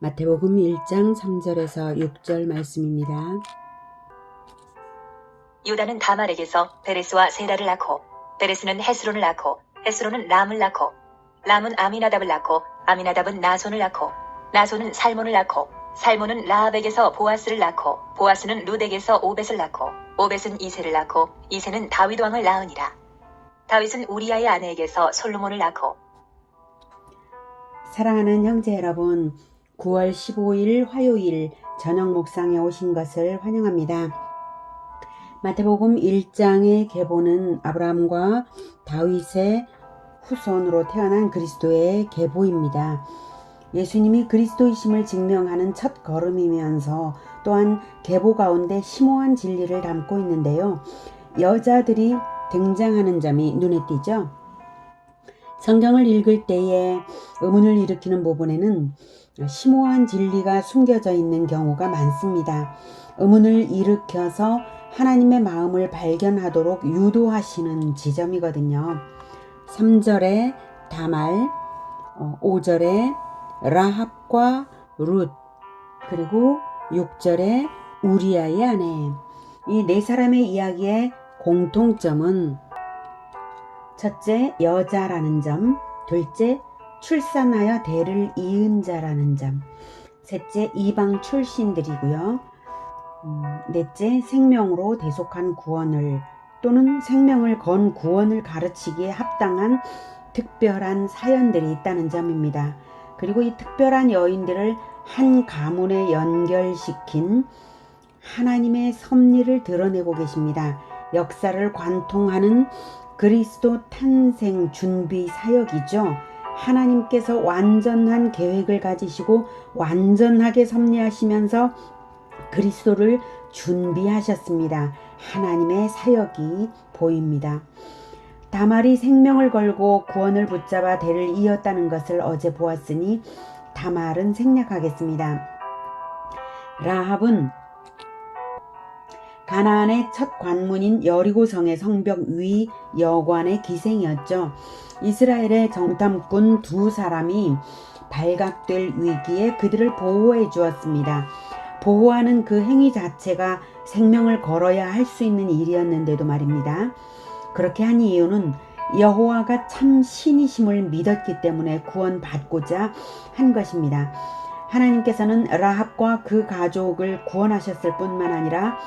마태복음 1장 3절에서 6절 말씀입니다. 유다는 다말에게서 베레스와 세라를 낳고 베레스는 헤스론을 낳고 헤스론은 람을 낳고 람은 아미나답을 낳고 아미나답은 나손을 낳고 나손은 살몬을 낳고 살몬은 라합에게서 보아스를 낳고 보아스는 룻에게서 오벳을 낳고 오벳은 이새를 낳고 이새는 다윗 왕을 낳으니라. 다윗은 우리아의 아내에게서 솔로몬을 낳고. 사랑하는 형제 여러분, 9월 15일 화요일 저녁 묵상에 오신 것을 환영합니다. 마태복음 1장의 계보는 아브라함과 다윗의 후손으로 태어난 그리스도의 계보입니다. 예수님이 그리스도이심을 증명하는 첫 걸음이면서 또한 계보 가운데 심오한 진리를 담고 있는데요. 여자들이 등장하는 점이 눈에 띄죠. 성경을 읽을 때에 의문을 일으키는 부분에는 심오한 진리가 숨겨져 있는 경우가 많습니다. 의문을 일으켜서 하나님의 마음을 발견하도록 유도하시는 지점이거든요. 3절에 다말, 5절에 라합과 룻, 그리고 6절에 우리아의 아내. 이 네 사람의 이야기의 공통점은 첫째, 여자라는 점, 둘째, 출산하여 대를 이은 자라는 점, 셋째, 이방 출신들이고요. 넷째, 생명으로 대속한 구원을 또는 생명을 건 구원을 가르치기에 합당한 특별한 사연들이 있다는 점입니다. 그리고 이 특별한 여인들을 한 가문에 연결시킨 하나님의 섭리를 드러내고 계십니다. 역사를 관통하는 그리스도 탄생 준비 사역이죠. 하나님께서 완전한 계획을 가지시고 완전하게 섭리하시면서 그리스도를 준비하셨습니다. 하나님의 사역이 보입니다. 다말이 생명을 걸고 구원을 붙잡아 대를 이었다는 것을 어제 보았으니 다말은 생략하겠습니다. 라합은 가나안의 첫 관문인 여리고성의 성벽 위 여관의 기생이었죠. 이스라엘의 정탐꾼 두 사람이 발각될 위기에 그들을 보호해 주었습니다. 보호하는 그 행위 자체가 생명을 걸어야 할 수 있는 일이었는데도 말입니다. 그렇게 한 이유는 여호와가 참 신이심을 믿었기 때문에 구원받고자 한 것입니다. 하나님께서는 라합과 그 가족을 구원하셨을 뿐만 아니라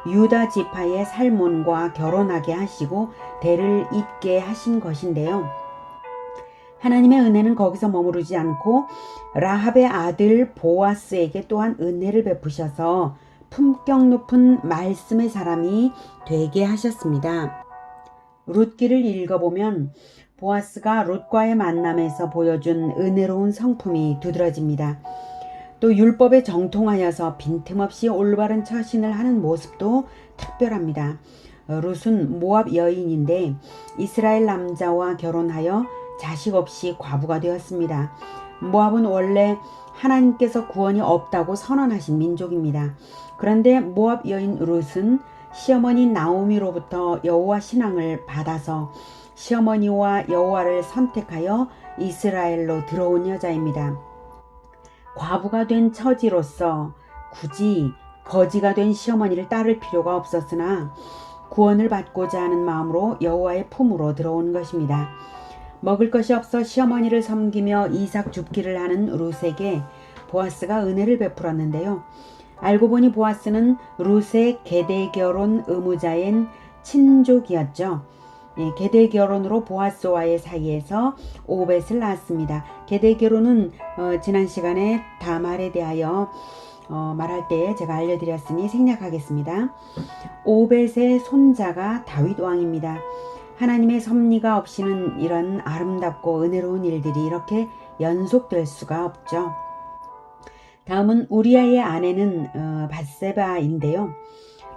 유다 지파의 살몬과 결혼하게 하시고 대를 잇게 하신 것인데요. 하나님의 은혜는 거기서 머무르지 않고 라합의 아들 보아스에게 또한 은혜를 베푸셔서 품격 높은 말씀의 사람이 되게 하셨습니다. 룻기를 읽어보면 보아스가 룻과의 만남에서 보여준 은혜로운 성품이 두드러집니다. 또 율법에 정통하여서 빈틈없이 올바른 처신을 하는 모습도 특별합니다. 룻은 모압 여인인데 이스라엘 남자와 결혼하여 자식 없이 과부가 되었습니다. 모압은 원래 하나님께서 구원이 없다고 선언하신 민족입니다. 그런데 모압 여인 룻은 시어머니 나오미로부터 여호와 신앙을 받아서 시어머니와 여호와를 선택하여 이스라엘로 들어온 여자입니다. 과부가 된 처지로서 굳이 거지가 된 시어머니를 따를 필요가 없었으나 구원을 받고자 하는 마음으로 여호와의 품으로 들어온 것입니다. 먹을 것이 없어 시어머니를 섬기며 이삭 줍기를 하는 룻에게 보아스가 은혜를 베풀었는데요. 알고 보니 보아스는 룻의 계대결혼 의무자인 친족이었죠. 계대결혼으로 보아스와의 사이에서 오벳을 낳았습니다. 계대결혼은 지난 시간에 다말에 대하여 말할 때 제가 알려드렸으니 생략하겠습니다. 오벳의 손자가 다윗 왕입니다. 하나님의 섭리가 없이는 이런 아름답고 은혜로운 일들이 이렇게 연속될 수가 없죠. 다음은 우리아의 아내는 밧세바인데요.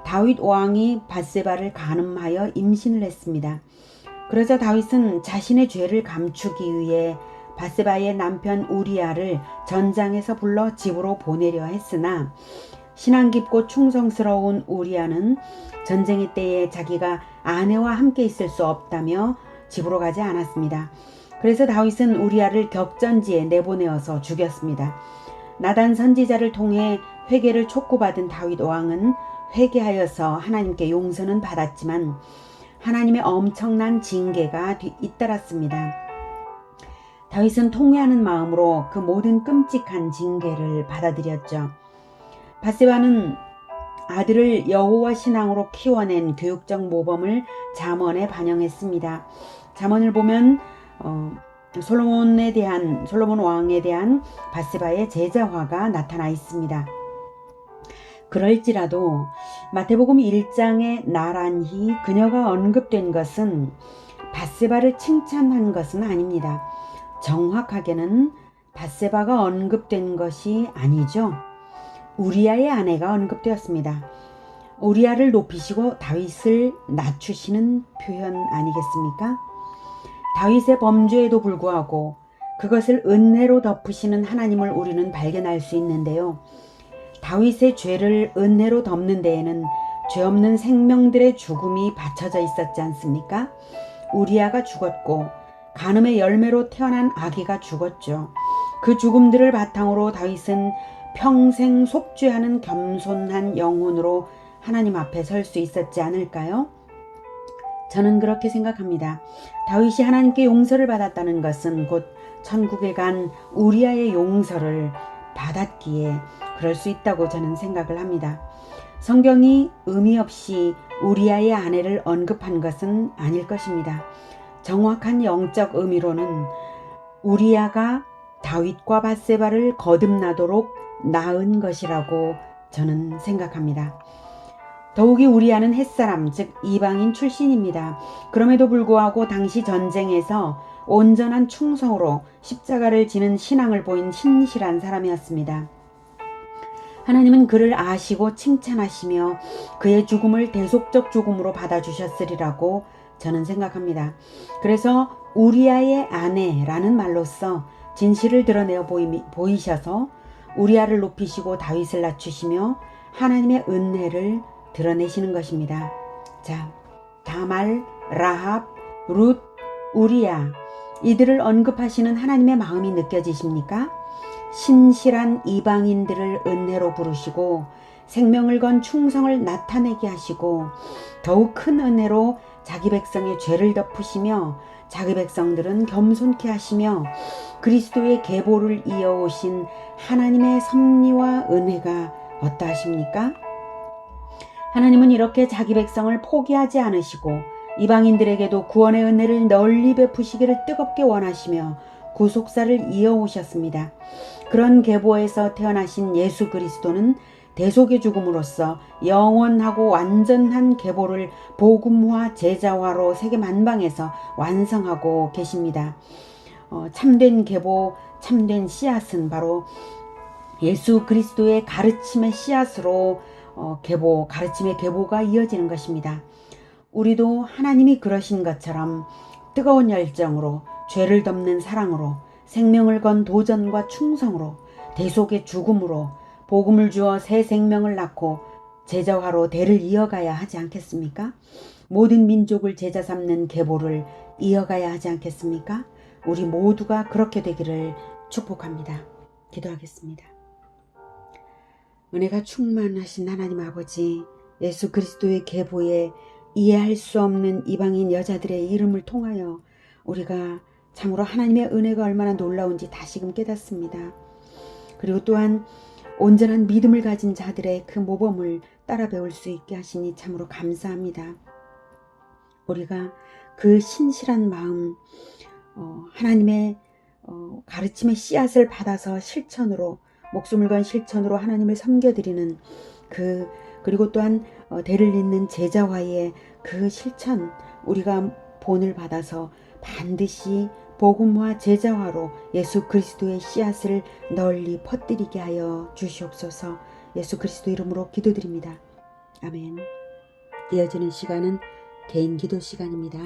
다윗 왕이 밧세바를 간음하여 임신을 했습니다. 그러자 다윗은 자신의 죄를 감추기 위해 밧세바의 남편 우리아를 전장에서 불러 집으로 보내려 했으나 신앙 깊고 충성스러운 우리아는 전쟁의 때에 자기가 아내와 함께 있을 수 없다며 집으로 가지 않았습니다. 그래서 다윗은 우리아를 격전지에 내보내어서 죽였습니다. 나단 선지자를 통해 회개를 촉구받은 다윗 왕은 회개하여서 하나님께 용서는 받았지만 하나님의 엄청난 징계가 잇따랐습니다. 다윗은 통회하는 마음으로 그 모든 끔찍한 징계를 받아들였죠. 바세바는 아들을 여호와 신앙으로 키워낸 교육적 모범을 잠언에 반영했습니다. 잠언을 보면 솔로몬 왕에 대한 바세바의 제자화가 나타나 있습니다. 그럴지라도 마태복음 1장에 나란히 그녀가 언급된 것은 바세바를 칭찬한 것은 아닙니다. 정확하게는 바세바가 언급된 것이 아니죠. 우리아의 아내가 언급되었습니다. 우리아를 높이시고 다윗을 낮추시는 표현 아니겠습니까? 다윗의 범죄에도 불구하고 그것을 은혜로 덮으시는 하나님을 우리는 발견할 수 있는데요. 다윗의 죄를 은혜로 덮는 데에는 죄 없는 생명들의 죽음이 받쳐져 있었지 않습니까? 우리아가 죽었고 간음의 열매로 태어난 아기가 죽었죠. 그 죽음들을 바탕으로 다윗은 평생 속죄하는 겸손한 영혼으로 하나님 앞에 설 수 있었지 않을까요? 저는 그렇게 생각합니다. 다윗이 하나님께 용서를 받았다는 것은 곧 천국에 간 우리아의 용서를 받았기에 그럴 수 있다고 저는 생각을 합니다. 성경이 의미 없이 우리아의 아내를 언급한 것은 아닐 것입니다. 정확한 영적 의미로는 우리아가 다윗과 바세바를 거듭나도록 낳은 것이라고 저는 생각합니다. 더욱이 우리아는 햇사람, 즉 이방인 출신입니다. 그럼에도 불구하고 당시 전쟁에서 온전한 충성으로 십자가를 지는 신앙을 보인 신실한 사람이었습니다. 하나님은 그를 아시고 칭찬하시며 그의 죽음을 대속적 죽음으로 받아주셨으리라고 저는 생각합니다. 그래서 우리아의 아내라는 말로써 진실을 드러내어 보이셔서 우리아를 높이시고 다윗을 낮추시며 하나님의 은혜를 드러내시는 것입니다. 자, 다말, 라합, 룻, 우리아 이들을 언급하시는 하나님의 마음이 느껴지십니까? 신실한 이방인들을 은혜로 부르시고 생명을 건 충성을 나타내게 하시고 더욱 큰 은혜로 자기 백성의 죄를 덮으시며 자기 백성들은 겸손케 하시며 그리스도의 계보를 이어오신 하나님의 섭리와 은혜가 어떠하십니까? 하나님은 이렇게 자기 백성을 포기하지 않으시고 이방인들에게도 구원의 은혜를 널리 베푸시기를 뜨겁게 원하시며 구속사를 이어오셨습니다. 그런 계보에서 태어나신 예수 그리스도는 대속의 죽음으로써 영원하고 완전한 계보를 복음화 제자화로 세계 만방에서 완성하고 계십니다. 참된 계보, 참된 씨앗은 바로 예수 그리스도의 가르침의 씨앗으로 가르침의 계보가 이어지는 것입니다. 우리도 하나님이 그러신 것처럼 뜨거운 열정으로 죄를 덮는 사랑으로 생명을 건 도전과 충성으로 대속의 죽음으로 복음을 주어 새 생명을 낳고 제자화로 대를 이어가야 하지 않겠습니까? 모든 민족을 제자 삼는 계보를 이어가야 하지 않겠습니까? 우리 모두가 그렇게 되기를 축복합니다. 기도하겠습니다. 은혜가 충만하신 하나님 아버지, 예수 그리스도의 계보에 이해할 수 없는 이방인 여자들의 이름을 통하여 우리가 참으로 하나님의 은혜가 얼마나 놀라운지 다시금 깨닫습니다. 그리고 또한 온전한 믿음을 가진 자들의 그 모범을 따라 배울 수 있게 하시니 참으로 감사합니다. 우리가 그 신실한 마음, 하나님의 가르침의 씨앗을 받아서 실천으로 목숨을 건 실천으로 하나님을 섬겨드리는 그리고 또한 대를 잇는 제자화의 그 실천, 우리가 본을 받아서 반드시 복음화 제자화로 예수 그리스도의 씨앗을 널리 퍼뜨리게 하여 주시옵소서. 예수 그리스도 이름으로 기도드립니다. 아멘. 이어지는 시간은 개인 기도 시간입니다.